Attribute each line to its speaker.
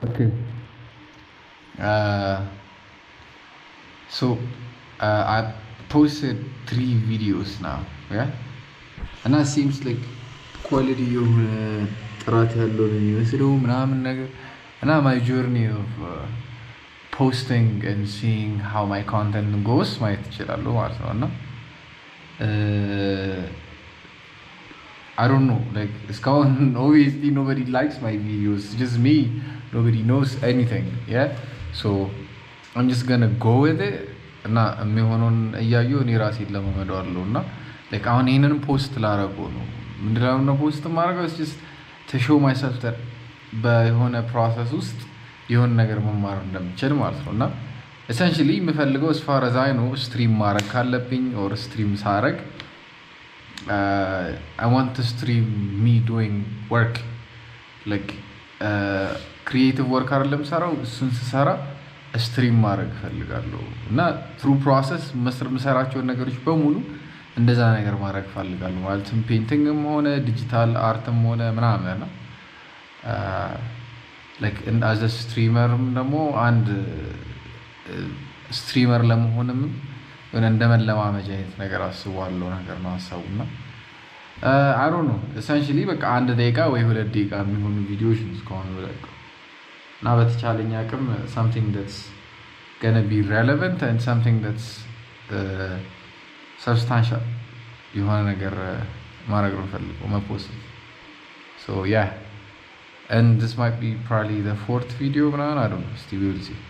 Speaker 1: Okay. So I posted 3 videos now, yeah, and that seems like quality የሆነ ጥራት ያለው ነው የሚመስለው ምናምን ነገር እና my journey of posting and seeing how my content goes ማየት ትችላለሁ ማለት ነው እና I don't know, like እስካሁን obviously nobody likes my videos, just me, nobody knows anything, yeah, so I'm just gonna go with it እና የሚሆነውን እያየሁ እኔ ራሴን ለመመደዋለሁ እና like አሁን ይሄንን ፖስት ላደርገው ነው ምንድነው ነው ፖስት ማድረገው is just to show myself that በሆነ ፕሮሰስ ውስጥ የሆነ ነገር መማር እንደምችል ማለት ነው እና essentially የምፈልገው as far as I know ስትሪም ማድረግ ካለብኝ or ስትሪም ሳረግ I want to stream me doing work like creative work አይደለም ሰራው እሱን ስሰራ ስትሪም ማድረግ ፈልጋለሁ እና through process መስራቸው ነገሮች በሙሉ እንደዛ ነገር ማድረግ ፈልጋለሁ ማለትም ፔይንቲንግም ሆነ ዲጂታል አርትም ሆነ ምናምን እና like as a streamer ደግሞ አንድ ስትሪመር ለመሆንም የሆነ እንደመለማመጃ አይነት ነገር አስባለሁ ነገር ነው ሀሳቡና I don't know essentially በቃ አንድ ደቂቃ ወይ 2 ደቂቃ የሚሆኑ ቪዲዮዎች ነው እስካሁን በቃ እና በተቻለኝ አቅም something that's gonna be relevant and something that's substantial የሆነ ነገር ማድረግ ነው ፈልገው መፖስት so yeah and this might be probably the 4th video but I don't know, still we'll see.